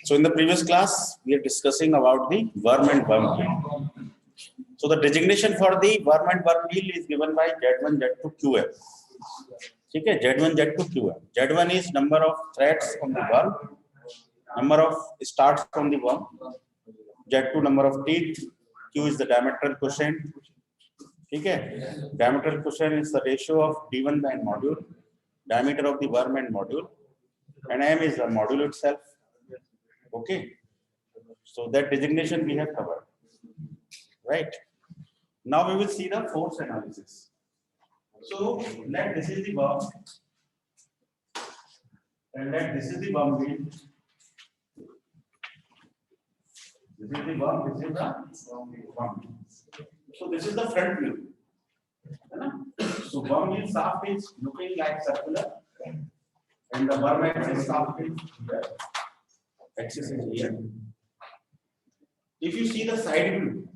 So in the previous class, we are discussing about the worm and worm wheel. So the designation for the worm and worm wheel is given by Z1, Z2, QF. Okay, Z1, Z2, QF. Z1 is number of threads on the worm, number of starts on the worm. Z2 number of teeth. Q is the diametral quotient. Okay, diametral quotient is the ratio of D1 and module, diameter of the worm and module, and M is the module itself. Okay, so that designation we have covered, right? Now we will see the force analysis. So let this is the worm, and let this is the worm wheel. This is the worm. This is the worm. So this is the front view. So worm wheel shaft is looking like circular, and the worm axis shaft is here. Axis is here. If you see the side view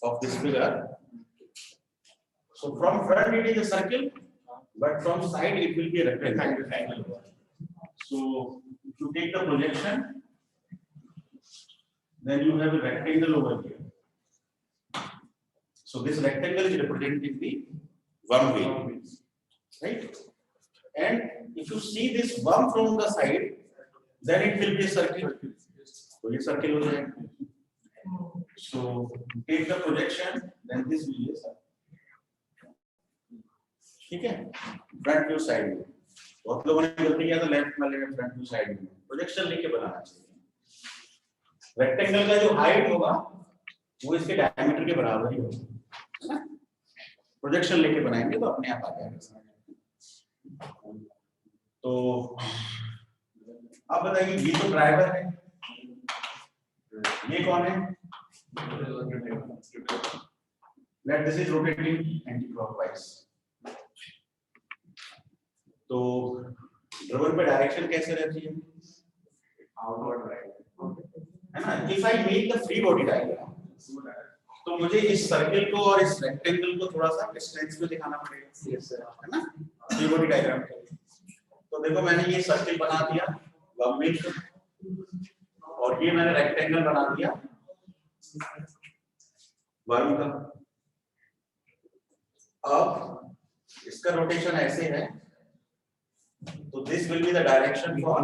of this figure, so from front it is a circle, but from side it will be a rectangle. So if you take the projection, then you have a rectangle over here. So this rectangle is representing the worm wheel, right? And if you see this worm from the side, then it will be a circle. So this circle will be. So take the projection, then this will be a circle. Okay? Front view, side view. बहुत लोगों ने गलती किया तो left में लेके front view side view projection लेके बनाना चाहिए। रेक्टेंगल का जो हाइट होगा वो इसके डायमीटर के बराबर ही होगा, है ना? प्रोजेक्शन लेके बनाएंगे तो अपने आप आ जाएगा। तो आप बताइए, ये तो ड्राइवर है, ये कौन है? Let this is rotating anti clockwise. तो ड्राइवर पे डायरेक्शन कैसे रहती है? आउटवर्ड डायरेक्शन, है ना? If I make the free body diagram, तो मुझे इस सर्कल को और इस रेक्टेंगल को थोड़ा सा डिस्टेंस में दिखाना पड़ेगा, है ना? फ्री बॉडी डायग्राम के लिए। तो देखो मैंने ये सर्कल बना दिया वर्म व्हील, और ये मैंने रेक्टेंगल बना दिया वर्म का। अब इसका रोटेशन ऐसे है, तो this will be the direction for,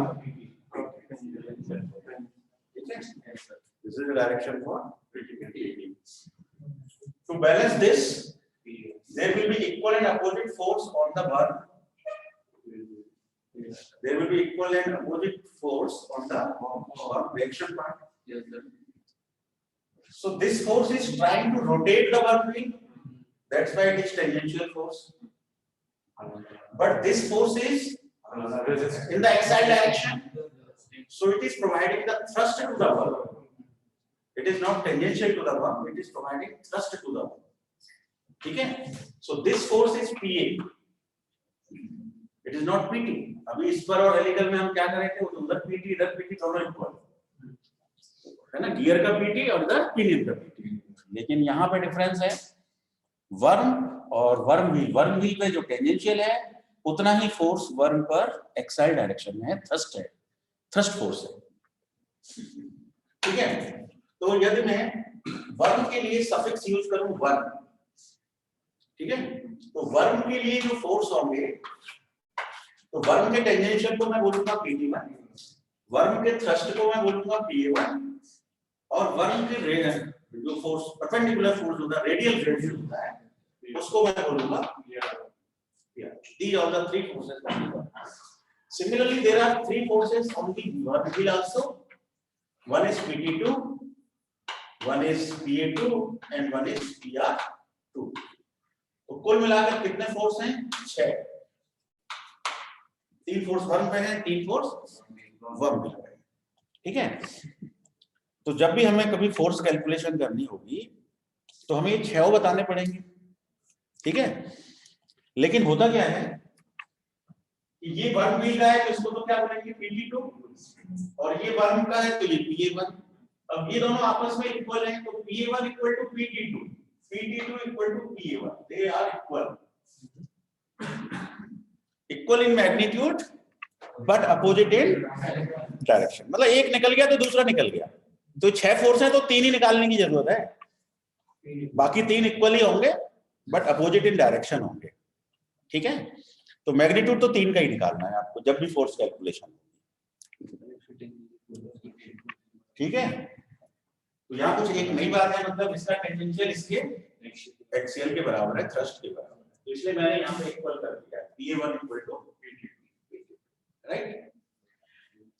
this is the direction for to balance this, there will be equal and opposite force on the worm. There will be equal and opposite force on the worm reaction part. Yes, sir. So this force is trying to rotate the worm wheel. That's why it is tangential force. But this force is in the axial direction. So it is providing the thrust to the worm. It is not tangential to the worm, it is providing thrust to the worm. Okay? So this force is PA. It is not PT. अभी इस पर और helical में हम क्या कर रहे थे? उधर PT इधर PT दोनों इक्वल है ना? गियर का PT और इधर पिनियन का PT। लेकिन यहाँ पे डिफरेंस है वर्म और वर्म व्हील पे जो टेंजेंशियल है उतना ही फोर्स वर्म पर एक्साइल डायरेक्शन में है, थ्रस्ट है, थ्रस्ट फोर्स है। ठीक है? तो यदि मैं वर्म के लिए सफिक्स यूज करूं वर्म, ठीक है, तो वर्म के लिए जो फोर्स होंगे, तो वर्म के टेंजेंशियल को मैं बोलूंगा PT1, वर्म के थ्रस्ट को मैं बोलूंगा PA1, और वर्म के जो फोर्स परपेंडिकुलर फोर्स होता है, रेडियल फोर्स होता है, उसको मैं बोलूंगा PR। These are the three forces. Similarly, there are three forces on the worm wheel also. One is PT2, one is PA2 and one is PR2. तो कुल मिलाकर कितने फोर्स हैं? 6। 3 फोर्स वर्म पे हैं, 3 फोर्स वर्म पे हैं। ठीक है? तो जब भी हमें कभी फोर्स कैलकुलेशन करनी होगी तो हमें 6 बताने पड़ेंगे। ठीक है? लेकिन होता क्या है कि ये वर्म व्हील का है तो इसको तो क्या बोलेंगे? PT2, और ये वर्म का है तो ये PA1। अब ये दोनों आपस में इक्वल हैं, तो PA1 equal to PT2, PT2 equal to PA1, they are equal in magnitude but opposite in direction. मतलब एक निकल गया तो दूसरा निकल गया। तो 6 फोर्स है तो 3 ही निकालने की जरूरत है, बाकी 3 इक्वली होंगे बट अपोजिट इन डायरेक्शन होंगे। ठीक है, तो मैग्नीट्यूड तो 3 का ही निकालना है आपको जब भी फोर्स कैलकुलेशन। ठीक है, तो यहाँ कुछ एक नई बात है, मतलब इसका टेंजेंशियल इसके एक्सियल के बराबर है, थ्रस्ट के बराबर है, तो इसलिए मैंने यहाँ पे इक्वल कर दिया है, PA1 equal to PT, right.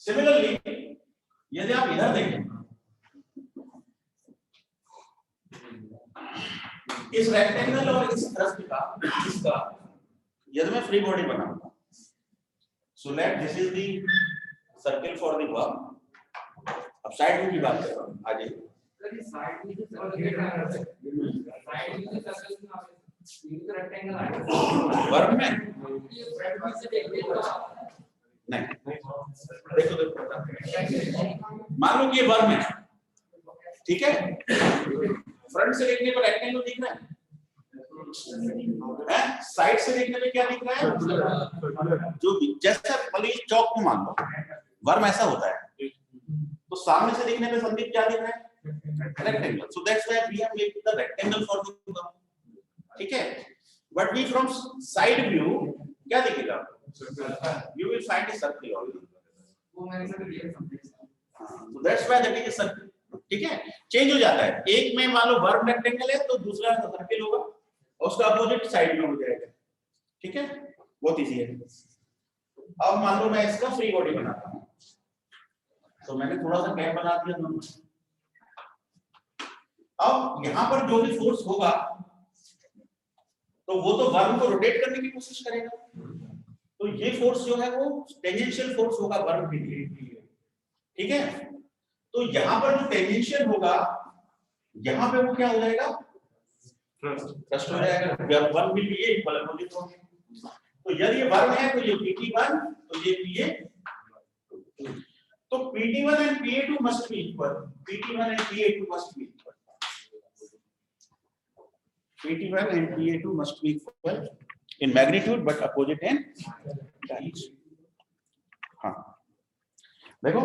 Similarly यदि आप इधर देखें, इस रेक्टेंगल और इस थ्रस्ट का, इसका यदि मैं फ्री बॉडी बनाऊंगा, so let this is the circle for the work. अब साइड व्यू की बात कर रहा हूं, आगे वर्क में नहीं, देखो मान लो कि ये वर्क में, ठीक है, फ्रंट से देखने पर रेक्टेंगल दिख रहा है, साइड से देखने में क्या दिख रहा है, जो जैसा मतलब ये चौक को मान लो, वर्म ऐसा होता है, तो सामने से देखने पे संदीप क्या दिख रहा है, rectangle. So that's why we have made the rectangle for the worm. ठीक है, but we from side view क्या दिखेगा, you will find a circle already, so that's why that is a circle. ठीक है, चेंज हो जाता है, एक में मान लो वर्म रेक्टेंगल है तो दूसरा सर्कल होगा और उसका अपोजिट साइड में हो जाएगा। ठीक है, बहुत इजी है। अब मान लो मैं इसका फ्री बॉडी बनाता हूं, तो मैंने थोड़ा सा गैप बना दिया दोनों। अब यहां पर जो भी फोर्स होगा तो वो तो वर्म को रोटेट करने की कोशिश करेगा, तो ये फोर्स जो है वो टेंजेंशियल फोर्स होगा वर्म के लिए। ठीक है, तो यहां पर जो टेंजेंशियल होगा, यहां पे वो क्या हो जाएगा, थ्रस्ट हो जाएगा, वर्म भी ये इक्वल अपोजिट होंगे। तो यदि ये वर्म है तो ये PT1, तो ये PA, तो PT1 and PA2 must be equal, PT1 and PA2 must be equal, PT1 and PA2 must be equal in magnitude but opposite in direction। हाँ देखो,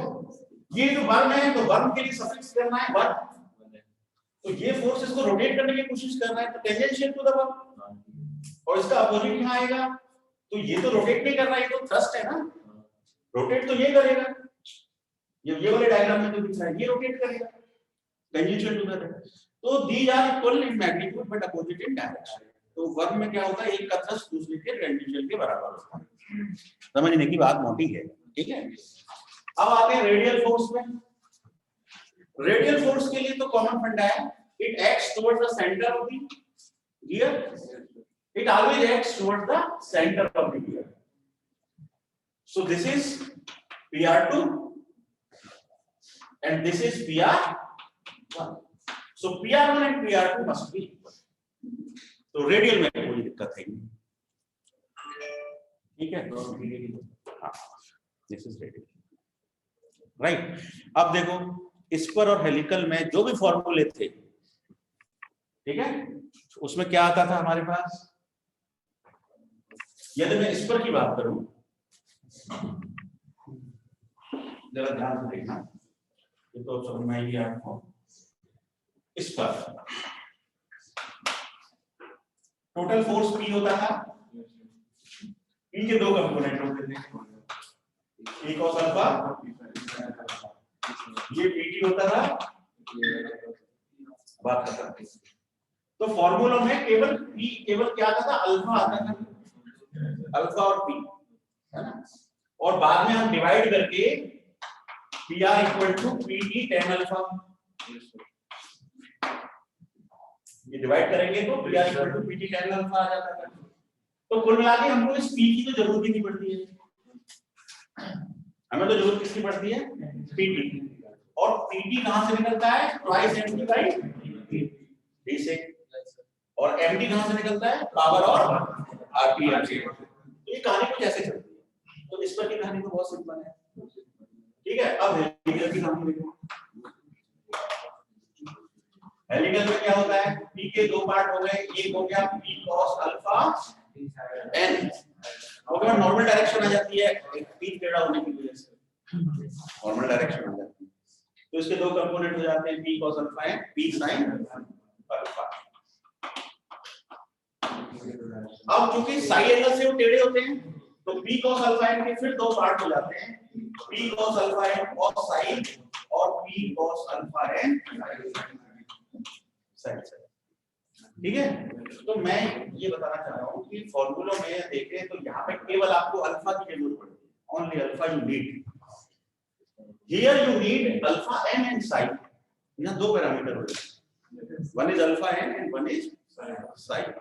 ये जो वर्म है तो वर्म के लिए सफिक्स करना है वर्म, तो ये फोर्स इसको रोटेट करने की कोशिश कर रहा है, तो टेंजेंशियल टू द वर्म, और इसका अपोजिट यहां आएगा, तो ये तो रोटेट नहीं कर रहा है, ये तो थ्रस्ट है ना, रोटेट तो ये करेगा, ये वाले डायग्राम में जो दिख रहा है ये रोटेट करेगा, टेंजेंशियल टू द, तो these are equal in magnitude but opposite in direction. तो वर्म में क्या होता है, एक का थ्रस्ट दूसरे के टेंजेंशियल के बराबर होता है। समझने की बात मोटी है। ठीक है, अब आते हैं रेडियल फोर्स में। रेडियल फोर्स के लिए तो कॉमन फंडा है, it acts towards the centre of the gear, it always acts towards the centre of the gear. So this is PR2 and this is PR1, so PR1 and PR2 must be equal। तो radial में कोई दिक्कत है नहीं। ठीक है, हाँ, this is radial, right. अब देखो, इस पर और हेलिकल में जो भी फॉर्मूले थे, ठीक है, उसमें क्या आता था हमारे पास, यदि मैं इस पर की बात करूं, जरा ध्यान से देखना, ये तो समझ में आएगी आपको। इस पर टोटल फोर्स P होता था, P के दो कंपोनेंट होते थे, एक और अल्फा, ये PT होता था, बात करता था। तो फॉर्मूला में केवल P, केवल क्या आता था, अल्फा आता था, अल्फा और P, है ना, और बाद में हम डिवाइड करके PR equal to PT tan alpha, ये डिवाइड करेंगे तो PR equal to PT tan alpha आ जाता है। तो कुल मिला के हमको इस P की तो जरूरत ही नहीं पड़ती है, हमें तो जरूरत किसकी पड़ती है, PT, और PT कहां से निकलता है, ट्वाइस mg बाई d से, और md कहां से निकलता है, पावर और rpm से। तो ये कहानी कुछ ऐसे चलती है। तो इस पर की कहानी तो बहुत सिंपल है। ठीक है, अब हेलिकल की कहानी देखो। हेलिकल में क्या होता है, P के दो पार्ट हो गए, एक हो गया P cos अल्फा n, और नॉर्मल डायरेक्शन आ जाती है, पीक टेढ़ा होने की वजह से नॉर्मल डायरेक्शन हो जाती है। तो इसके दो कंपोनेंट हो जाते हैं, P cos alpha and P sin alpha. अब क्योंकि साई एंगल से वो टेढ़े होते हैं तो p cos अल्फा एन के फिर दो पार्ट हो जाते हैं, p cos alpha n cos sine और p cos alpha n sine. ठीक है, तो मैं ये बताना चाह रहा हूँ कि फॉर्मूलों में देखें तो यहाँ पे केवल आपको अल्फा की जरूरत पड़ती है, only alpha you need. Here you need alpha n and sine. यहाँ दो पैरामीटर हो जाते हैं, one is alpha n and one is sine.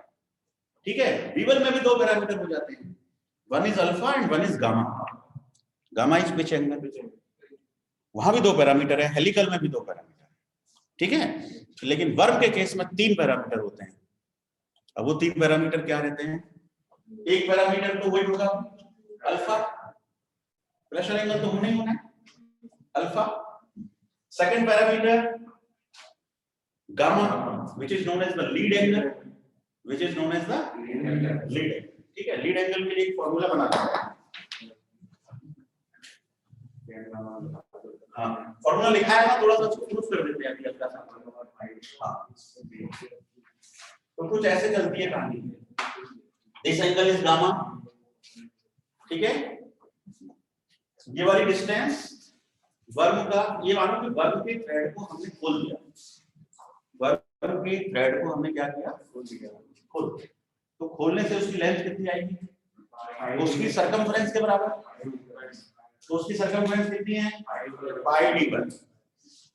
ठीक है, V1 में भी दो पैरामीटर हो जाते हैं, one is alpha and one is gamma. Gamma is pitch angle, वहां भी दो पैरामीटर है, हेलिकल में भी दो पैरामीटर। ठीक है, लेकिन वर्म के केस में तीन पैरामीटर होते हैं। अब वो तीन पैरामीटर क्या रहते हैं? एक पैरामीटर तो वही होगा अल्फा, प्रेशर एंगल तो होना ही होना है alpha. Second parameter gamma which is known as the lead angle, which is known as the lead angle। ठीक है, लीड एंगल के लिए एक फॉर्मूला बनाते हैं। हाँ, फॉर्मूला लिखा है ना, थोड़ा सा प्रूफ कर देते हैं अभी हल्का सा। हाँ, तो कुछ ऐसे चलती है कहानी। This angle is gamma. ठीक है, ये वाली डिस्टेंस वर्म का, ये मानो कि वर्म के थ्रेड को हमने खोल दिया, वर्म के थ्रेड को हमने क्या किया? खोल दिया। खोल, तो खोलने से उसकी लेंथ कितनी आएगी? उसकी सरकमफ्रेंस के बराबर। तो उसकी सरकमफ्रेंस कितनी है? पाई d1।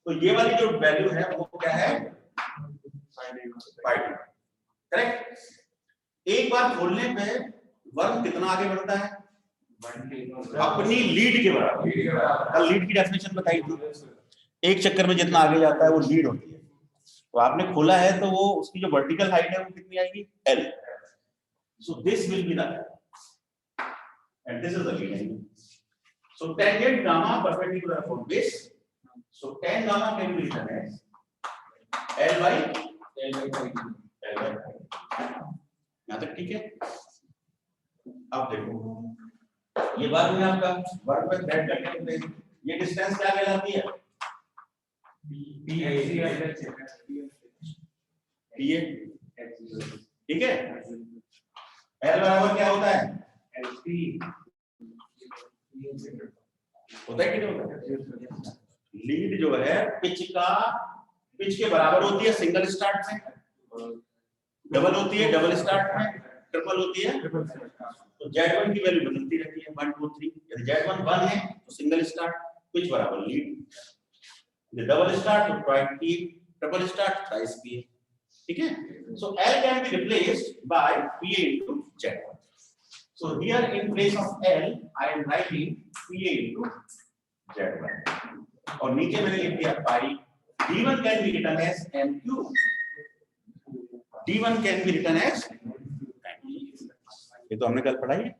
तो ये वाली जो वैल्यू है वो क्या है? पाई d1। करेक्ट। एक बार खोलने पे वर्म कितना आगे बढ़ता है? अपनी लीड के बराबर। कल लीड की डेफिनेशन बताई थी, एक चक्कर में जितना आगे जाता है वो लीड होती है। तो आपने खोला है तो वो उसकी जो वर्टिकल हाइट है वो कितनी आएगी? L। So this will be the L and this is the lead angle। So tangent gamma perpendicular upon base, so tan gamma can be written as L by यहाँ तक ठीक है। अब देखो ये बात में आपका वर्क पे थ्रेड करने के ये डिस्टेंस क्या कहलाती है? PA। ठीक है, L बराबर क्या होता है? होता है कि नहीं होता? लीड जो है पिच के बराबर होती है सिंगल स्टार्ट में, डबल होती है डबल स्टार्ट में, ट्रिपल होती है। तो Z1 की वैल्यू बदलती रहती है 1 2 3। यदि Z1 1 है तो सिंगल स्टार्ट पिच बराबर लीड, यदि डबल स्टार्ट तो twice P, triple start thrice P। ठीक है, so L can be replaced by PA into Z1। So here in place of L I am writing PA into Z1 और नीचे मैंने लिख दिया पाई। D1 can be written as MQ, D1 can be written as, ये तो हमने कल पढ़ा है,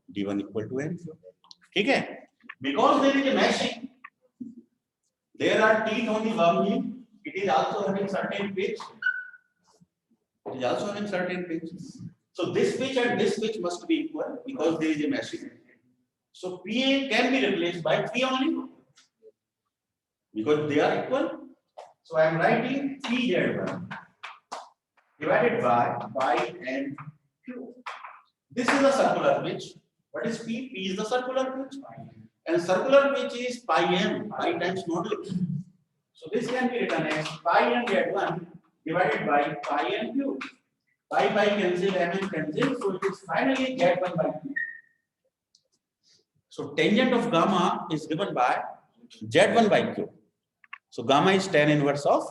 D1 equal to MQ। ठीक है, because there is a meshing, there are teeth on the worm, it is also having certain pitch, it is also having certain pitch। So this pitch and this pitch must be equal because there is a meshing। So PA can be replaced by P only because they are equal। So I am writing PZ1 divided by pi and Q। This is a circular pitch। What is P? P is the circular pitch and circular pitch is pi m, pi times modulus। So this can be written as pi m Z1 divided by pi and Q। Pi cancel, m and cancel, so it is finally Z1 by Q। So tangent of gamma is given by Z1 by Q। So gamma is tan inverse of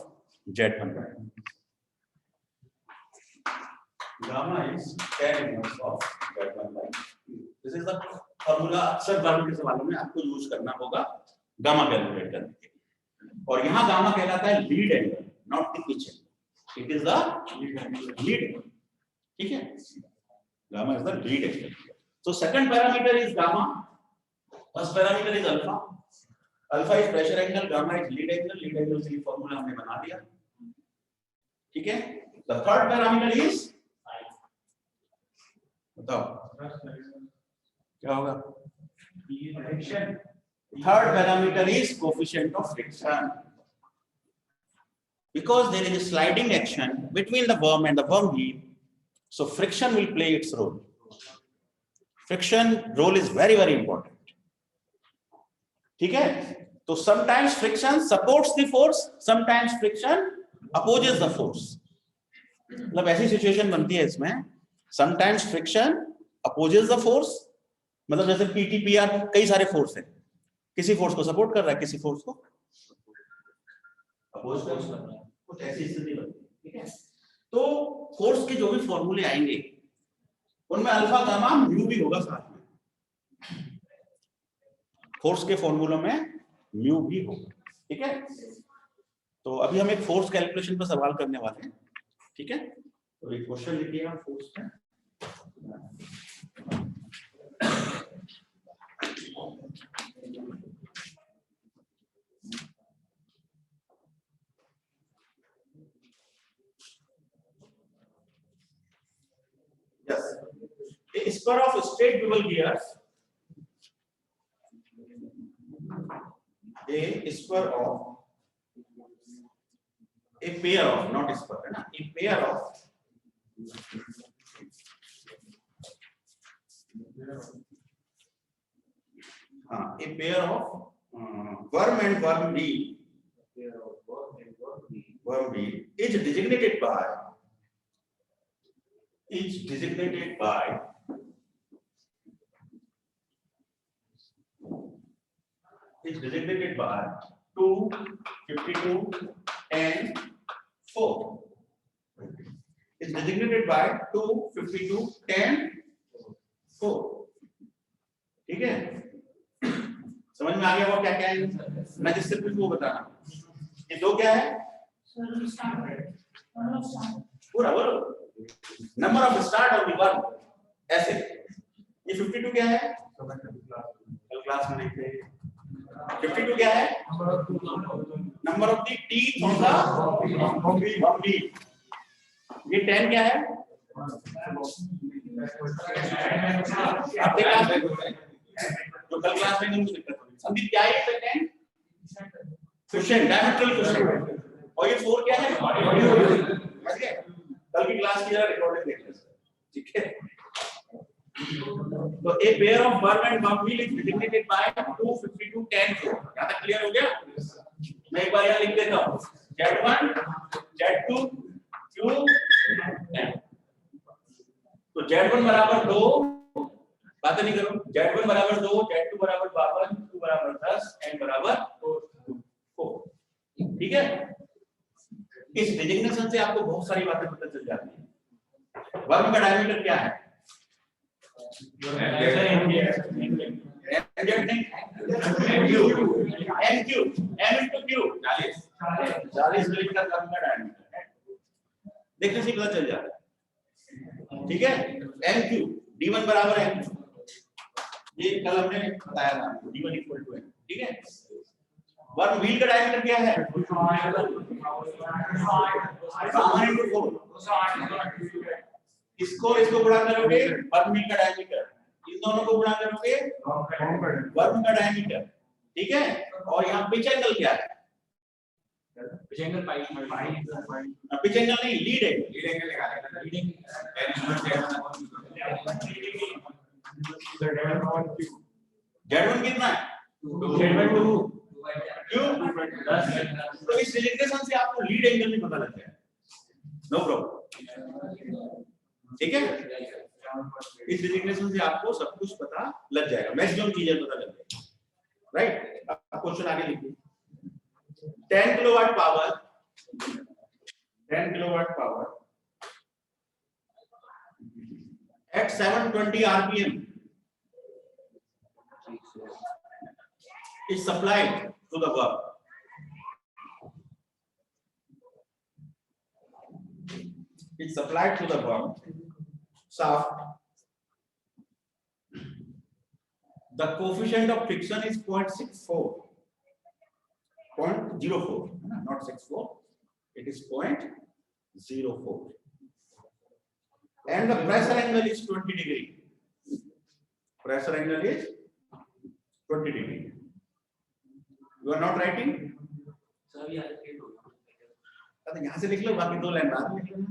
Z1 by Q। Gamma is tan inverse of Z1 by Q। This is the formula अक्सर वर्ग के सवालों में आपको use करना होगा gamma calculate करने के लिए। और यहाँ गामा कहलाता है lead angle, not the pitch angle. It is the lead angle। ठीक है, gamma is the lead angle। So second parameter is gamma, first parameter is alpha। Alpha is pressure angle, gamma is lead angle। lead angle से formula हमने बना दिया। ठीक है, the third parameter is, बताओ क्या होगा? Third parameter is coefficient of friction. Because there is a sliding action between the worm and the worm wheel, so friction will play its role. Friction role is very, very important. ठीक है? तो sometimes friction supports the force, sometimes friction opposes the force. मतलब ऐसी situation बनती है इसमें, sometimes friction opposes the force, मतलब जैसे PT PR कई सारे फोर्स है, किसी फोर्स को सपोर्ट कर रहा है, किसी फोर्स को अपोज कर रहा है, कुछ ऐसी स्थिति बनती है. ठीक है? तो फोर्स के जो भी फॉर्मूले आएंगे उनमें अल्फा गामा म्यू भी होगा साथ में. फोर्स के फॉर्मूलों में म्यू भी होगा. ठीक है? तो अभी हम एक फोर्स कैलकुलेशन पर सवाल करने वाले हैं. ठीक है? तो एक क्वेश्चन लिखिए हम फोर्स का. Yes, a spur of straight bevel gears, a spur of, a pair of, not a spur, है ना, a pair of a pair of worm and worm wheel, worm wheel is designated by is designated by 2, 52 and 4. Is designated by 2, 52 and 4. ठीक है? समझ में आ गया वो क्या क्या है? मैं जिससे कुछ वो बताना. ये दो क्या है? पूरा बोलो. नंबर ऑफ स्टार्ट और रिवर्ब ऐसे. ये 52 क्या है? कल क्लास में देखते हैं. 52 क्या है? Number of the teeth on the body. ये 10 क्या है? आपके क्लास में जो कल क्लास में नहीं दिक्कत होगी. संदीप क्या है? 10 क्वेश्चन, डायमेट्रल क्वेश्चन. और ये 4 क्या है? समझ गए? कल की क्लास की जरा रिकॉर्डिंग देख लें. ठीक है? तो a pair of worm and worm wheel is designated by 2, 52, 10, 4. यहाँ तक क्लियर हो गया? मैं एक बार यहाँ लिख देता हूँ. Z1, Z2, Q, N. तो Z1 बराबर 2, बातें नहीं करो. Z1 बराबर 2, Z2 बराबर 52, Q बराबर 10, N बराबर 4. ठीक है? इस डिजिग्नेशन से आपको बहुत सारी बातें पता चल जाती है. वर्म का डायमीटर क्या है? देखने से पता चल जाता है. ठीक है? एन क्यू D1 बराबर है, ये कल हमने बताया था. D1 equal to n. ठीक है? वर्म व्हील का डायमीटर क्या है? इसको गुणा करोगे वर्म व्हील का डायमीटर, इन दोनों को गुणा करोगे वर्म का डायमीटर. ठीक है? और यहाँ पिच एंगल क्या है? पिच एंगल पिच एंगल नहीं, लीड एंगल निकालेगा. Z1 कितना है? Z1 2. क्यों? तो इस डिजिग्नेशन से आपको लीड एंगल भी पता लग जाएगा. No problem. ठीक है? इस डिजिग्नेशन से आपको सब कुछ पता लग जाएगा, मैक्सिमम चीजें पता लग जाएगी. राइट? अब क्वेश्चन आगे लिखिए. 10 kilowatt power, 10 kilowatt power at 720 rpm is supplied to the worm. It's supplied to the worm shaft. The coefficient of friction is 0.64, 0.04, not 64. It is 0.04. And the pressure angle is 20 degree. Pressure angle is 20 degree. You are not writing? तो यहाँ से लिख लो, बाकी 2 line बाद में लिख लेना,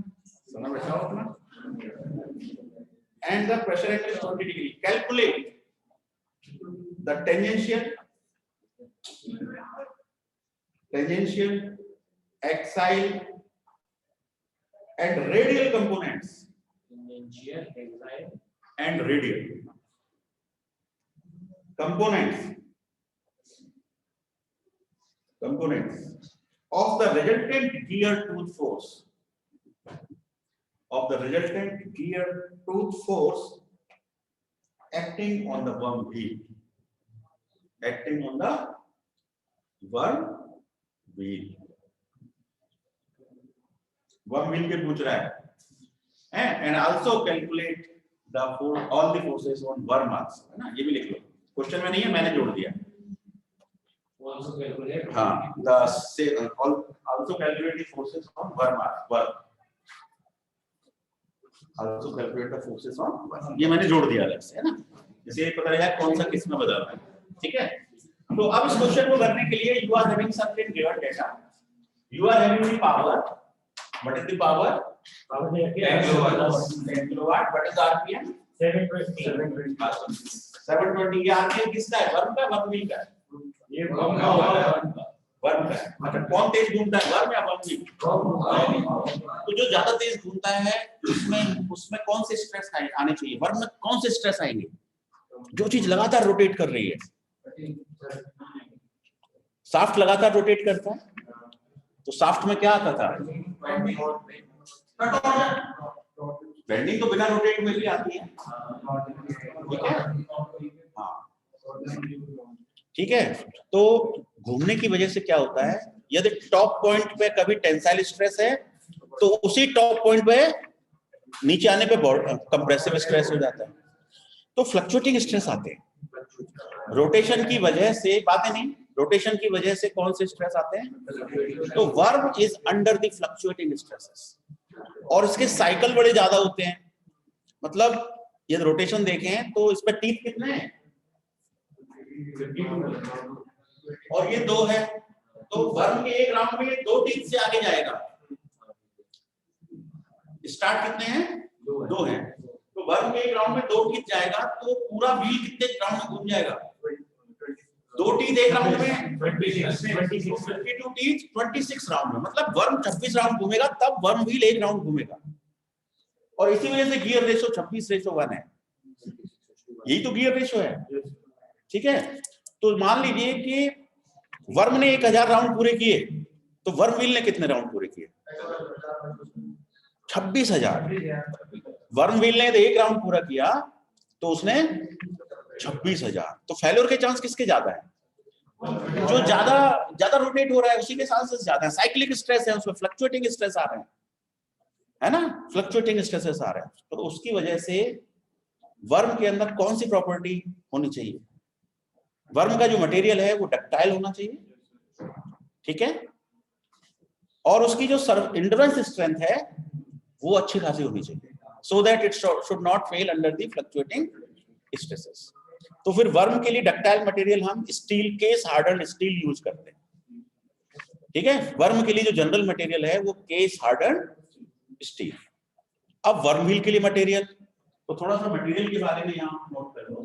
समय बचाओ अपना। And the pressure angle is 20 degree. Calculate the tangential, axial, and radial components. Tangential, axial, And radial components of the resultant gear tooth force. Of the resultant gear tooth force acting on the worm wheel. Acting on the worm wheel. Worm wheel के पूछ रहा है, and also calculate the all the forces on worm arms, है ना? ये भी लिख लो, question में नहीं है, मैंने जोड़ दिया। also calculate. हाँ, also calculate the forces on worm arms. Also calculate the forces on worm. ये मैंने जोड़ दिया अलग से, है ना? इसे पता रहेगा कौन सा किस में बदल रहा है, ठीक है? तो अब इस क्वेश्चन को करने के लिए you are having certain given data. You are having the power. What is the power? 10 kilowatt. What is the RPM? 720. 720 ये RPM किसका है? वर्म का, वर्म व्हील का? ये वर्म का वर्म का। मतलब कौन तेज घूमता है, वर्म या वर्म व्हील? तो जो ज्यादा तेज घूमता है उसमें कौन से स्ट्रेस आने चाहिए? वर्म में कौन से स्ट्रेस आएंगे? जो चीज लगातार रोटेट कर रही है। शाफ्ट लगातार रोटेट करता है, तो शाफ्ट में क्या आता था? बेंडिंग तो बिना रोटेट में भी आती है, ठीक है? हाँ, ठीक है। तो घूमने की वजह से क्या होता है, यदि टॉप पॉइंट पे कभी टेंसाइल स्ट्रेस है तो उसी टॉप पॉइंट पे नीचे आने पे कंप्रेसिव स्ट्रेस हो जाता है, तो फ्लक्चुएटिंग स्ट्रेस आते हैं। रोटेशन की वजह से, बातें नहीं, रोटेशन की वजह से कौन से स्ट्रेस आते हैं? तो worm is under the fluctuating stresses, और इसके साइकिल बड़े ज्यादा होते हैं। मतलब यदि रोटेशन देखें तो इस पे टीथ कितने हैं? और ये 2 है, तो वर्म के एक राउंड में 2 टीथ से आगे जाएगा। स्टार्ट कितने हैं? 2 हैं। तो वर्म के एक राउंड में 2 टीथ जाएगा, तो पूरा व्हील कितने राउंड में घूम जाएगा? 2 टीथ एक राउंड में 22 टीथ 26 राउंड में, मतलब वर्म 26 राउंड घूमेगा, तब वर्म व्हील एक राउंड घूमेगा। और इसी वजह से गियर रेशो 26:1 है। यही तो गियर रेशो है, ठीक है? तो मान लीजिए कि वर्म ने 1000 राउंड पूरे किए, तो वर्म व्हील ने कितने राउंड पूरे किए? 26,000। वर्म व्हील ने एक राउंड पूरा किया तो उसने 26,000। तो फेल्योर के चांस किसके ज्यादा है? जो ज्यादा रोटेट हो रहा है उसी के चांसेस ज्यादा है। साइक्लिक स्ट्रेस है, उसमें फ्लक्चुएटिंग स्ट्रेस आ रहे हैं, है ना? फ्लक्चुएटिंग स्ट्रेसेस आ रहे हैं, तो उसकी वजह से वर्म के अंदर कौन सी प्रॉपर्टी होनी चाहिए? वर्म का जो मटेरियल है वो डक्टाइल होना चाहिए, ठीक है? और उसकी जो एंड्योरेंस स्ट्रेंथ है वो अच्छी खासी होनी चाहिए, so that it should not fail under the fluctuating stresses. तो फिर वर्म के लिए डक्टाइल मटेरियल हम steel, case hardened steel use करते हैं, ठीक है? वर्म के लिए जो जनरल मटेरियल है वो केस हार्डन्ड स्टील। अब वर्म व्हील के लिए मटेरियल, तो थोड़ा सा मटेरियल के बारे में यहाँ नोट कर लो।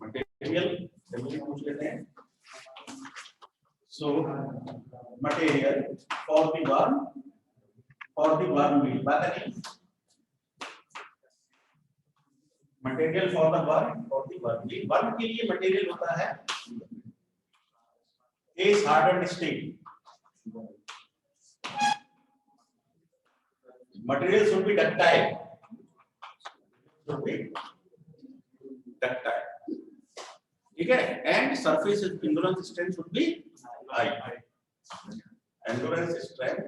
मटेरियल पूछ लेते हैं। So material for the worm wheel, बात नहीं, material for the worm wheel। Worm के लिए मटेरियल होता है case hardened steel. Material should be ductile, ठीक है? And surface endurance strength should be high, endurance strength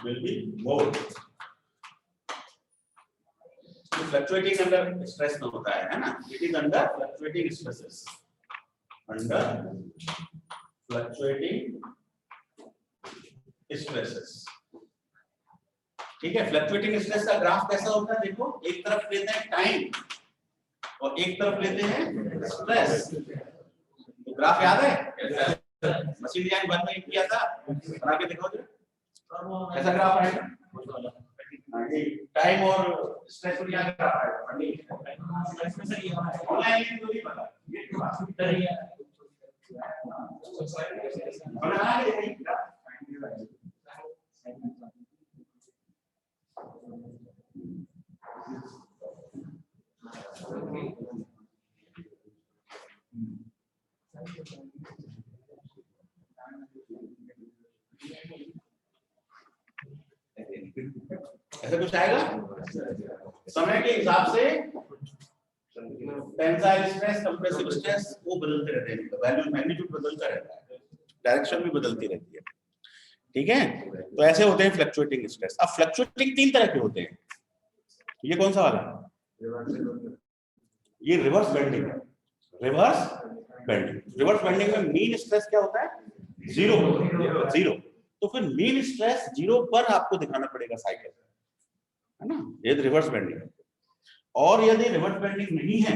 will be more। Fluctuating under stress में होता है ना? It is under fluctuating stresses, under fluctuating stresses. ठीक है, फ्लक्चुएटिंग स्ट्रेस का graph कैसा होता है, देखो एक तरफ लेते हैं टाइम और एक तरफ लेते हैं स्ट्रेस। तो ग्राफ याद है, मशीन डिजाइन 1 में किया था, बना के दिखाओ जरा कैसा ग्राफ आएगा। टाइम और स्ट्रेस को क्या ग्राफ आएगा, ऑनलाइन तो नहीं पता बना के देखिए। ऐसा कुछ आएगा, समय के हिसाब से टेंसाइल स्ट्रेस, कंप्रेसिव स्ट्रेस वो बदलते रहते हैं, वैल्यू मैग्नीट्यूड बदलता रहता है, डायरेक्शन भी बदलती रहती है, ठीक है। तो ऐसे होते हैं फ्लक्चुएटिंग स्ट्रेस। अब फ्लक्चुएटिंग 3 तरह के होते हैं, ये कौन सा वाला, ये रिवर्स बेंडिंग है। रिवर्स बेंडिंग में मीन स्ट्रेस क्या होता है, जीरो। तो फिर मीन स्ट्रेस 0 पर आपको दिखाना पड़ेगा साइकिल, है ना, ये रिवर्स बेंडिंग है। और यदि रिवर्स बेंडिंग नहीं है,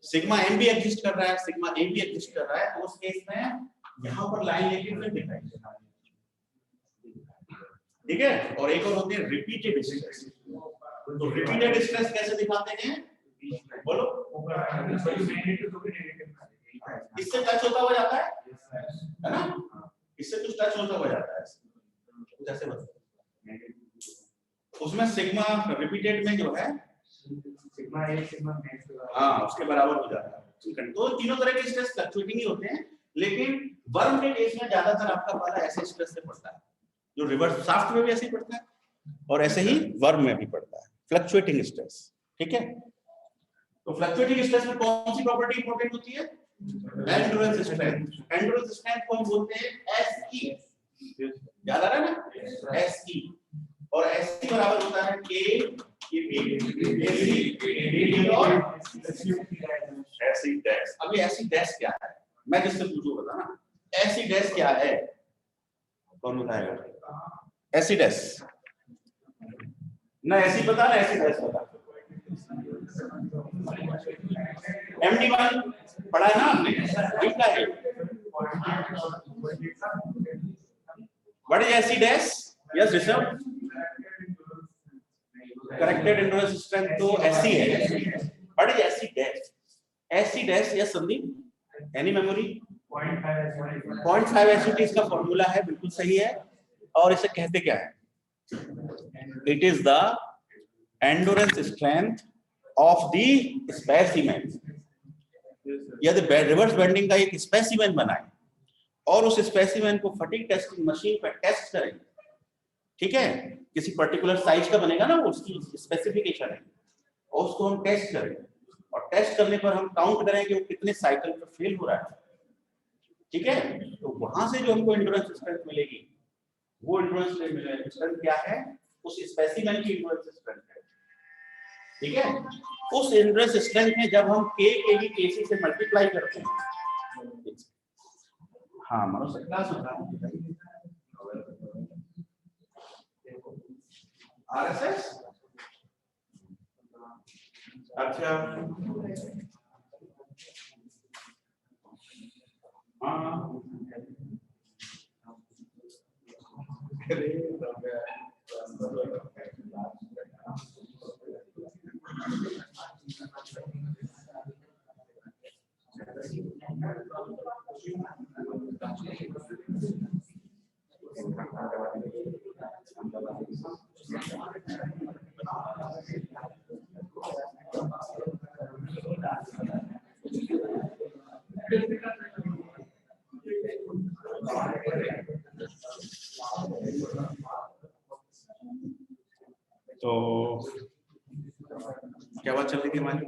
सिग्मा एम भी एग्जिस्ट कर रहा है, सिग्मा ए भी एग्जिस्ट कर रहा है, तो उस केस में यहां पर लाइन लेके फिर दिखाएंगे, ठीक है। और एक और होती है रिपीटेड स्ट्रेस। तो रिपीटेड स्ट्रेस कैसे दिखाते हैं, बोलो, इससे टच होता हुआ जाता है ना, इससे कुछ टच होता हुआ जाता है, कुछ ऐसे बताओ। उसमें सिग्मा रिपीटेड में जो है सिग्मा ए सिग्मा हाँ उसके बराबर हो जाता है। तो तीनों तरह के स्ट्रेस फ्लक्चुएटिंग ही होते हैं, लेकिन वर्म के केस में ज्यादातर आपका पाला ऐसे स्ट्रेस से पड़ता है, जो रिवर्स शाफ्ट में भी ऐसे ही पड़ता है और ऐसे ही वर्म में भी पड़ता है, फ्लक्चुएटिंग स्ट्रेस, ठीक है। तो फ्लक्चुएटिंग स्ट्रेस में कौन सी प्रॉपर्टी इंपॉर्टेंट होती है, एंडोरेंस स्ट्रेंथ। एंडोरेंस स्ट्रेंथ को हम बोलते हैं एसई, याद आ रहा है ना, एसई। और एसई बराबर होता है के एसी डैश। अब ये एसी डैश क्या है, मैं जिससे पूछूं बताना, एसी डैश क्या है, कौन बताएगा, एसी डैश ना, एसी पता ना, एसी डैश पता, MD1 पढ़ा है ना आपने, लिखा है what is AC dash, yes Rishabh, corrected endurance strength तो एसी है, what is AC dash, AC dash, yes Sandeep, any memory, 0.5 एसयूटी इसका फॉर्मूला है, बिल्कुल सही है। और इसे कहते क्या है, it is the endurance strength of the specimen. यदि रिवर्स बेंडिंग का एक स्पेसिमेन बनाए और उस स्पेसिमेन को फटीग टेस्टिंग मशीन पर टेस्ट करें, ठीक है, किसी पर्टिकुलर साइज का बनेगा ना, उसकी स्पेसिफिकेशन है, और उसको हम टेस्ट करें और टेस्ट करने पर हम काउंट करें कि वो कितने साइकिल पर फेल हो रहा है, ठीक है। तो वहां से जो हमको एंडोरेंस स्ट्रेंथ मिलेगी, वो एंडोरेंस स्ट्रेंथ क्या है, उस स्पेसिमेन की एंडोरेंस स्ट्रेंथ है, ठीक है। उस एंडोरेंस स्ट्रेंथ में जब हम के भी केसी से मल्टीप्लाई करते हैं, हाँ मनोज सर क्लास होता है आरएसएस, अच्छा हाँ तो क्या बात चल रही थी हमारी,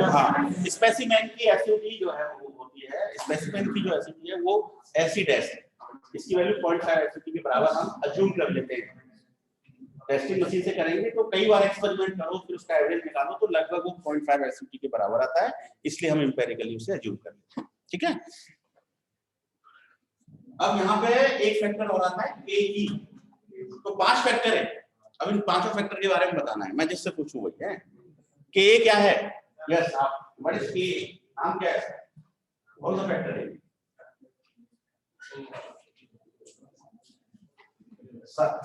हाँ स्पेसिमेन की एसिडिटी जो है वो होती है, स्पेसिमेन की जो एसिडिटी है वो एसिड है, इसकी वैल्यू 0.5 एसिडिटी के बराबर हम अज्यूम कर लेते हैं। टेस्टिंग मशीन से करेंगे तो कई बार एक्सपेरिमेंट करो, फिर उसका एवरेज निकालो तो लगभग वो 0.5 एसिडिटी के बराबर आता है, इसलिए हम एम्पिरिकली उसे अज्यूम कर लेते हैं, ठीक है। अब यहाँ पे एक फैक्टर और आता है के ई, तो 5 फैक्टर है। अब इन 5 फैक्टर के बारे में बताना है, मैं जिससे पूछूं वही है। के क्या है? यस, आप व्हाट इज के? नाम क्या है? कौन सा फैक्टर है?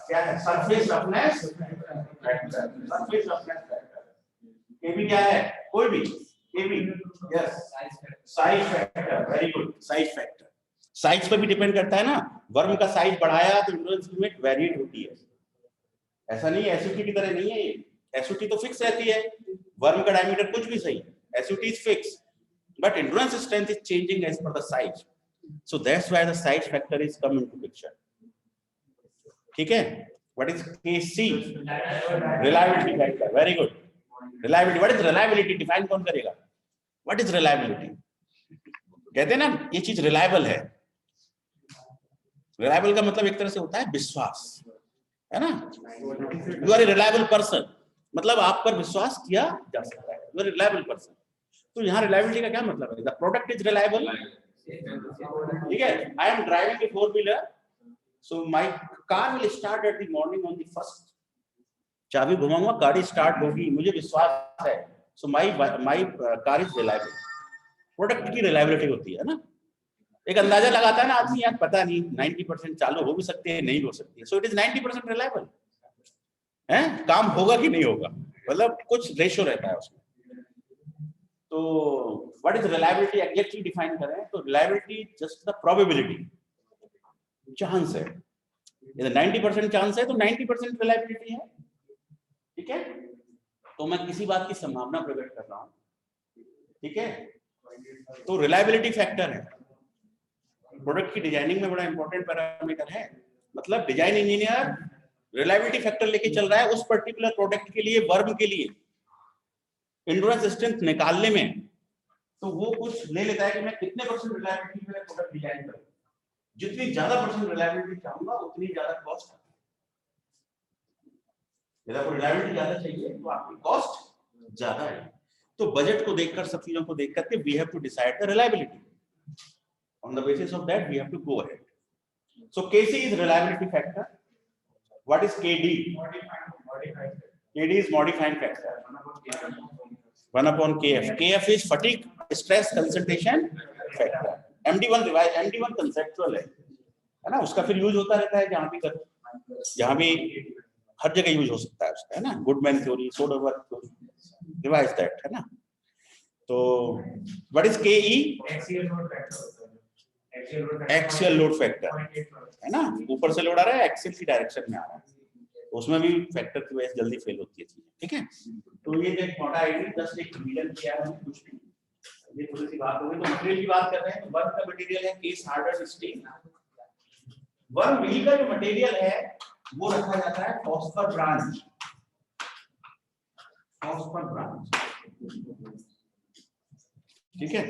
क्या है? Surface roughness factor. Surface roughness factor. के भी क्या है? कोई भी के भी, yes, size factor. Very good, size factor. Size पर भी डिपेंड करता है ना, वर्म का साइज बढ़ाया तो इंड्योरेंस लिमिट वेरिएट होती है। ऐसा नहीं है एसयूटी की तरह नहीं है ये, एसयूटी तो फिक्स रहती है, वर्म का डायमीटर कुछ भी सही, SUT is fix, but endurance strength is changing as per the size, so that's why the size factor is come into picture. ठीक है? What is KC? Reliability factor. Very good. Reliability. What is reliability? Define कौन करेगा? What is reliability? कहते हैं ना ये चीज reliable है। रिलायबल का मतलब एक तरह से होता है विश्वास, है ना? You are a reliable person, मतलब आप पर विश्वास किया जा सकता है, यू आर रिलायबल पर्सन। तो यहाँ रिलायबिलिटी का क्या मतलब है? The product is reliable. ठीक है, I am driving a four wheeler, so my car will start at the morning on the first. चाबी घुमाऊंगा, गाड़ी स्टार्ट होगी, मुझे विश्वास है, so my car is reliable. Product की रिलायबिलिटी होती है ना, एक अंदाजा लगाता है ना आदमी, यार पता नहीं 90% चालू हो भी सकती है, नहीं हो सकती है, सो इट इज 90% रिलायबल है, काम होगा कि नहीं होगा, मतलब कुछ रेशियो रहता है उसमें। तो what is reliability exactly define करें तो reliability just the probability, chance है, यदि 90% चांस है तो 90% रिलायबिलिटी है। ठीक है, तो मैं किसी बात की संभावना प्रकट कर रहा हूं, ठीक है, तो रिलायबिलिटी फैक्टर है, प्रोडक्ट की डिजाइनिंग में बड़ा इंपॉर्टेंट पैरामीटर है। मतलब डिजाइन इंजीनियर रिलायबिलिटी फैक्टर लेके चल रहा है उस पर्टिकुलर प्रोडक्ट के लिए, वर्म के लिए एंड्योरेंस स्ट्रेंथ निकालने में, तो वो कुछ ले लेता है कि मैं कितने परसेंट रिलायबिलिटी में प्रोडक्ट डिजाइन करूं, जितनी ज्यादा परसेंट रिलायबिलिटी चाहूंगा उतनी ज्यादा कॉस्ट है। यदि आपको रिलायबिलिटी ज्यादा चाहिए तो आपकी कॉस्ट ज्यादा है। तो बजट को देखकर, सब चीजों को देख करके we have to decide the reliability, on the basis of that we have to go ahead. So KC is reliability factor, what is KD? KD is modifying factor 1/kf. kf is fatigue stress concentration factor. MD1 revise, MD1 conceptual है ना, उसका फिर use होता रहता है जहां भी हर जगह यूज हो सकता है उसका, है ना, Goodman theory, Soderbergh theory, revise that, है ना। तो व्हाट इज केई? एक्सियल लोड फैक्टर, है ना, ऊपर से लोड आ रहा है, एक्सियल की डायरेक्शन में आ रहा है, उसमें भी फैक्टर की वजह से जल्दी फेल होती है चीजें। ठीक है, तो ये एक मोटा आइडिया, जस्ट एक रिवीजन किया है, कुछ नहीं, ये थोड़ी सी बात हो गई। तो मटेरियल की बात कर रहे हैं, तो वर्म का मटेरियल है case harder steel. Worm wheel का जो मटेरियल है वो रखा जाता है फॉस्फर ब्रांच, फॉस्फर ब्रांच, ठीक है।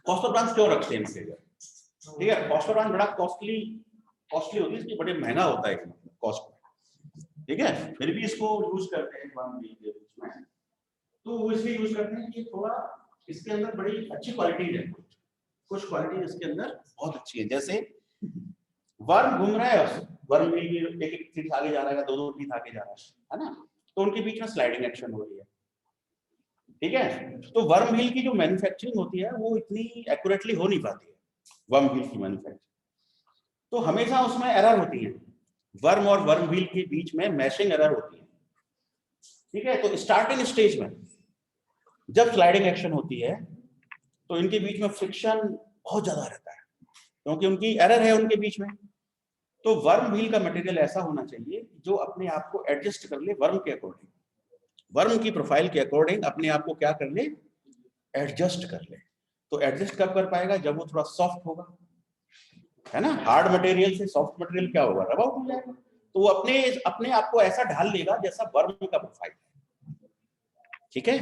फॉस्फर ब्रांच क्यों रखते हैं मटेरियल? ठीक है, फॉस्फर ब्रांच बड़ा कॉस्टली होती है, इसलिए बड़े महंगा होता है कॉस्ट, ठीक है, फिर भी इसको यूज करते हैं वर्म व्हील के बीच में। तो वो इसलिए यूज करते हैं कि थोड़ा इसके अंदर बड़ी अच्छी क्वालिटीज है, कुछ क्वालिटीज इसके अंदर बहुत अच्छी है, जैसे वर्म घूम रहा है, वर्म व्हील एक फीट आगे जा रहा है, 2-2 फीट आगे जा रहा है ना, तो उनके बीच में स्लाइडिंग एक्शन हो रही है, ठीक है। तो वर्म व्हील की जो मैन्युफैक्चरिंग होती है वो इतनी एक्यूरेटली हो नहीं पाती है, वर्म व्हील की मैन्युफैक्चरिंग, तो हमेशा उसमें एरर होती है, वर्म और वर्म व्हील के बीच में मैशिंग एरर होती है, ठीक है। तो स्टार्टिंग स्टेज में जब स्लाइडिंग एक्शन होती है तो इनके बीच में फ्रिक्शन बहुत ज्यादा रहता है, क्योंकि उनकी एरर है उनके बीच में। तो वर्म व्हील का मटेरियल ऐसा होना चाहिए जो अपने आप को एडजस्ट कर ले वर्म के अकॉर्डिंग, वर्म की प्रोफाइल के अकॉर्डिंग अपने आप को क्या कर ले, एडजस्ट कर ले। तो एडजस्ट कब कर पाएगा? जब वो थोड़ा सॉफ्ट होगा, है ना, हार्ड मटेरियल से सॉफ्ट मटेरियल क्या होगा, रब आउट हो जाएगा, तो वो अपने आप को ऐसा ढाल लेगा जैसा वर्म का प्रोफाइल है, ठीक है।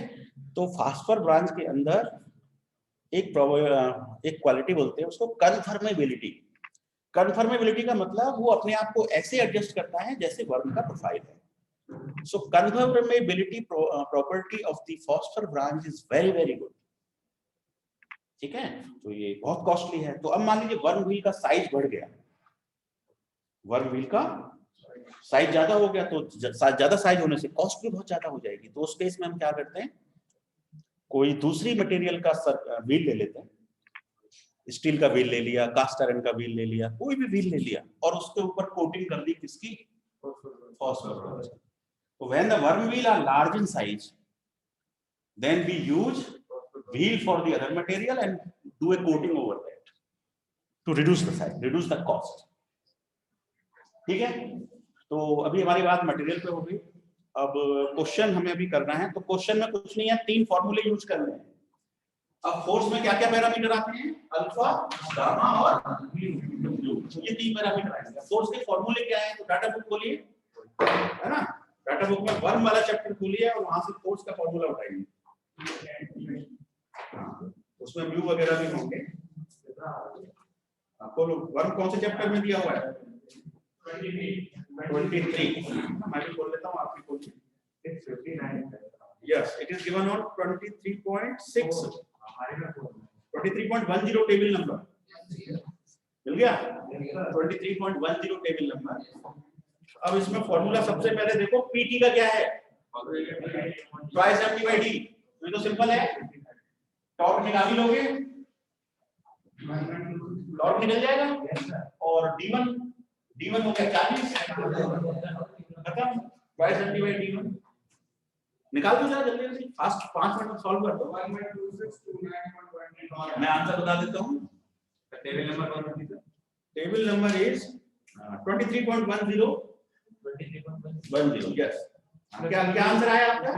तो फास्फर ब्रांच के अंदर एक क्वालिटी बोलते हैं उसको कन्फर्मेबिलिटी। कन्फर्मेबिलिटी का मतलब वो अपने आप को ऐसे एडजस्ट करता है जैसे वर्म का प्रोफाइल है। So conformability property of the phosphor bronze is very very good, ठीक है। तो ये बहुत कॉस्टली है। तो अब मान लीजिए वर्म व्हील का साइज बढ़ गया, वर्म व्हील का साइज ज्यादा हो गया तो ज्यादा साइज होने से कॉस्ट भी बहुत ज्यादा हो जाएगी, तो उस केस में हम क्या करते हैं, कोई दूसरी मटेरियल का व्हील ले लेते हैं, स्टील का व्हील ले लिया, कास्ट आयरन का व्हील ले लिया, कोई भी व्हील ले लिया और उसके ऊपर कोटिंग कर दी किसकी, फॉस्फोरस। तो when the worm wheel are large in size, then we use wheel for the other material and do a coating over that to reduce the size, reduce the cost. ठीक है, तो अभी हमारी बात material पे हो गई। अब क्वेश्चन हमें अभी करना है, तो क्वेश्चन में कुछ नहीं है, 3 फॉर्मूले यूज करने हैं। अब फोर्स में क्या क्या पैरामीटर आते हैं, अल्फा, गामा और म्यू, ये 3 पैरामीटर आएंगे। फोर्स के फॉर्मूले क्या है, तो डाटा बुक खोलिए, है ना, डाटा बुक में वर्म वाला चैप्टर खोलिए और वहां से फोर्स का फॉर्मूला उठाइए, उसमें म्यू वगैरह भी होंगे। आपको वर्म कौन से चैप्टर में दिया हुआ है, 23, मैं भी बोल लेता हूं, आप भी बोलिए। 659, yes, it is given on 23.6, 23.10 table number मिल गया, 23.10 टेबल नंबर। अब इसमें फॉर्मूला सबसे पहले देखो, पीटी का क्या है, ट्वाइस एमटी बाय डी, ये तो सिंपल है, टॉर्क निकाल ही लोगे, टॉर्क निकल जाएगा, और d1 हो गया 40, खत्म, ट्वाइस एमटी बाय d1 निकाल दो जरा जल्दी जल्दी, फास्ट 5 मिनट में सॉल्व कर दो। मैं आंसर बता देता हूं, टेबल नंबर इज 23.10, यस। क्या क्या आंसर आया आपका,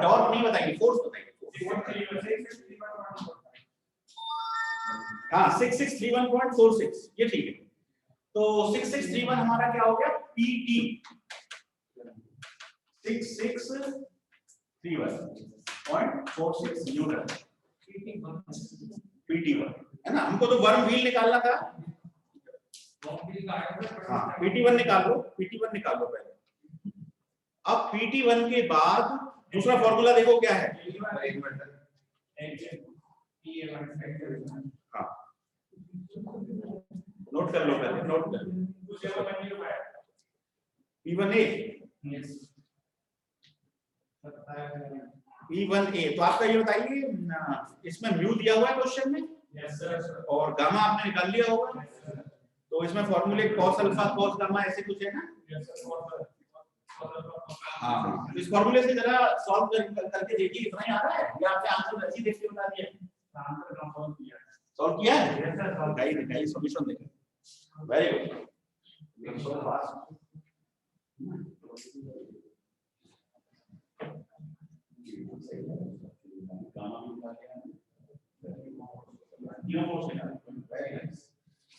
टॉर्क नहीं बताएंगे, फोर्स बताएंगे। हाँ, 6631.46, ये ठीक है। तो 6631 हमारा क्या हो गया, पीटी, 6631.46 न्यूटन, PT1 है ना। हमको तो वर्म व्हील निकालना था, हाँ, PT1 निकाल लो, PT1 निकाल लो पहले। अब PT1 के बाद दूसरा फॉर्मूला देखो क्या है, हाँ, नोट कर लो पहले, नोट कर लो, P1A, P1A, तो आपका ये बताइए, इसमें म्यू दिया हुआ है क्वेश्चन में, यस सर, और गामा आपने निकाल लिया होगा, तो इसमें फॉर्मूले कॉस अल्फा कॉस गामा ऐसे कुछ है ना, यस सर, हाँ, इस फॉर्मूले से जरा सॉल्व करके देखिए, इतना ही आ रहा है या आपके आंसर अच्छी देख के बता दिया, आंसर का सॉल्व किया है, यस सर, दिखाइए सॉल्यूशन देखिए, वेरी गुड, सो फास्ट,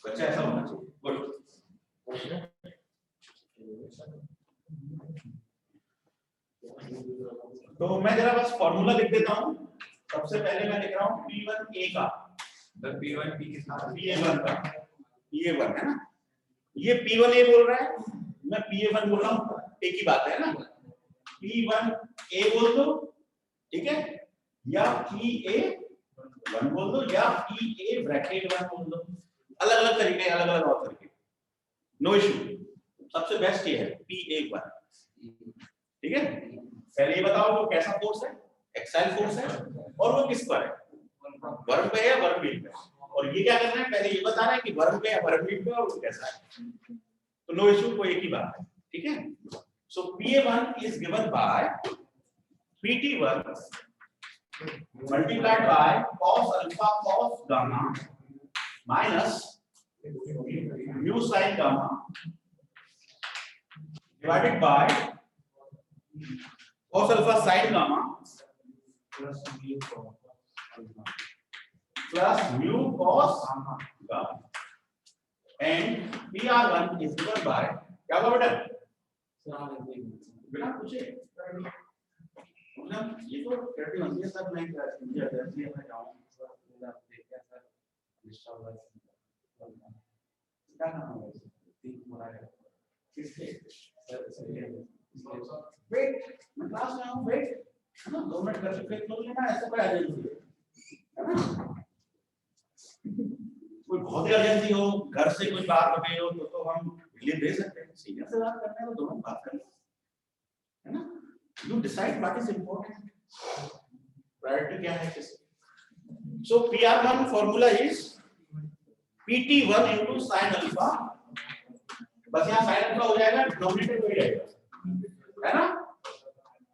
बच्चा ऐसा होना चाहिए, गुड। तो मैं जरा बस फॉर्मूला लिख देता हूं, सबसे पहले मैं लिख रहा हूं P1A का, P1 P के साथ PA1 का, PA1 है ना, ये P1A बोल रहा है, मैं PA1 बोल रहा हूं, एक ही बात है ना, P1A बोल दो, ठीक है, या PA1 बोल दो, या PA ब्रैकेट 1 बोल दो, अलग अलग तरीके, अलग अलग ऑथर के, नो इशू, सबसे बेस्ट ये है PA1, ठीक है। पहले ये बताओ वो कैसा फोर्स है, एक्साइल फोर्स है, और वो किस पर है, वर्म पे या वर्म व्हील पे, और ये क्या करना है, पहले ये बताना है कि वर्म पे या वर्म व्हील पे, और वो कैसा है, तो नो इशू, कोई एक ही बात है, ठीक है। सो PA1 is given by PT1 multiplied by cos alpha cos gamma minus mu sin gamma divided by cos alpha sin gamma plus mu cos gamma, and PR1 is given by, क्या होगा बेटा, बिना पूछे, मतलब ये तो करती होती है सब, मैं मुझे एडरेस में जाऊं देखिए सर, डिस्टर्ब क्या नाम है, तीन मुराद किसके सर, वेट, मैं क्लास में हूं, वेट, है ना, 2 मिनट कर चुके, तो लेना ऐसा कोई एजेंसी है ना, इमरजेंसी हो, घर से कोई बात हो गई हो तो हम रिलीव दे सकते हैं। सीनियर से बात करना है तो दोनों बात कर लो, है ना? You decide what is important, priority क्या है किसकी। सो PR1 formula is PT1 into sin alpha, बस यहाँ sin अल्फा हो जाएगा, डिनोमिनेटर हो जाएगा, है ना?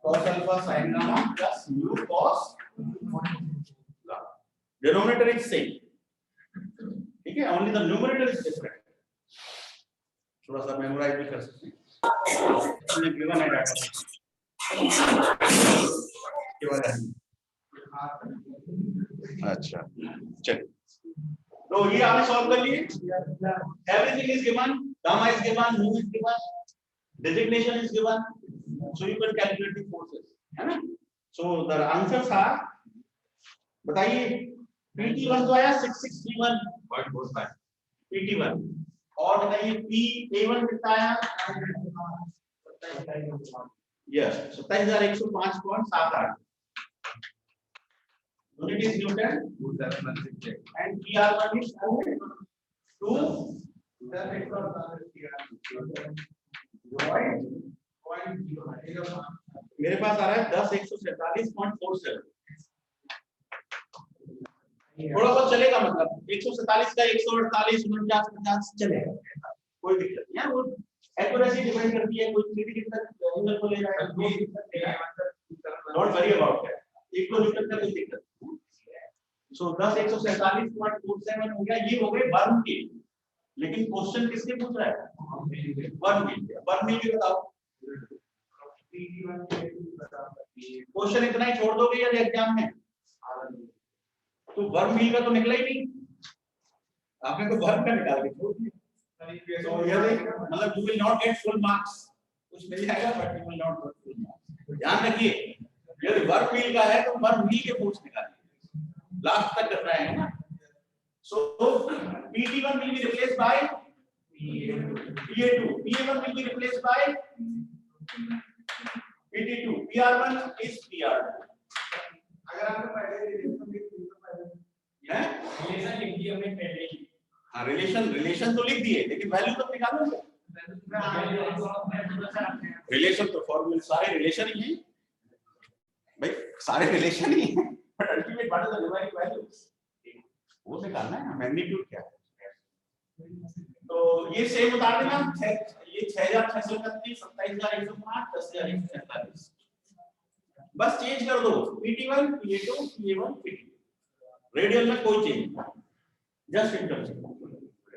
cos alpha sin gamma plus mu cos gamma, denominator is same, ठीक है, only the numerator is different. थोड़ा सा मेमोराइज भी कर सकते हैं, गिवन है डाटा, अच्छा चलिए, तो ये आपने सॉल्व कर लिए, everything is given, gamma is given, mu is given, designation is given, so you can calculate the forces, है ना? सो द आंसर्स आर, बताइए, PT1 तो आया 6631.45 PT1, और बताइए PA1 कितना आया, yes 27105.78 unit is Newton, and PR1 is 2 मेरे पास आ रहा है 10,147.47, थोड़ा बहुत चलेगा, मतलब 147 का 148 49 50 चलेगा, कोई दिक्कत नहीं है, वो एक्यूरेसी डिपेंड करती है, कोई 3 डिग्री तक एंगल को ले जाएगा, don't worry about that, 1 Newton का कोई दिक्कत नहीं। सो 10,147.47 हो गया, ये हो गए वर्म के, लेकिन क्वेश्चन किसके पूछ रहा है, वर्म के, वर्म में भी बताओ, क्वेश्चन इतना ही छोड़ दोगे या एग्जाम में, तो वर्म मील का तो निकला ही नहीं, आपने तो वर्म का निकाल के छोड़ दिया, तो ये मतलब you will not get full marks, कुछ मिल जाएगा but you will not get full marks. ध्यान रखिए, यदि वर्म मील का है तो वर्म मील के पूछ निकालिए, लास्ट तक करना है ना। सो PT1 will be replaced by PA2, PA1 will be replaced by PT2, PR1 is PR2। अगर आपने पहले रिलेशन लिख दिया हमने पहले ही, हाँ रिलेशन तो लिख दिए, लेकिन वैल्यू तो निकालो, रिलेशन तो फॉर्मूले सारे रिलेशन ही हैं भाई, सारे रिलेशन ही हैं, but ultimate what is the numeric value वो निकालना है ना, मैग्नीट्यूड क्या है। तो ये सेम उतार देना, ये 6631, 27105, 10147, बस चेंज कर दो, PT1 PA2 PA1 PT, radial में कोई चेंज नहीं, जस्ट इंटरचेंज,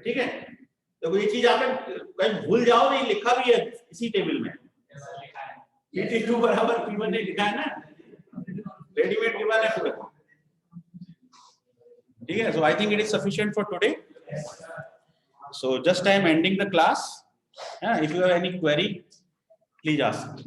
ठीक है। तो ये चीज आपने कहीं भूल जाओ नहीं, लिखा भी है इसी टेबल में, PT2 बराबर P1 ने लिखा है ना, रेडीमेड गिवन है पूरा, ठीक है। So I think it is sufficient for today, so just I am ending the class, if you have any query please ask.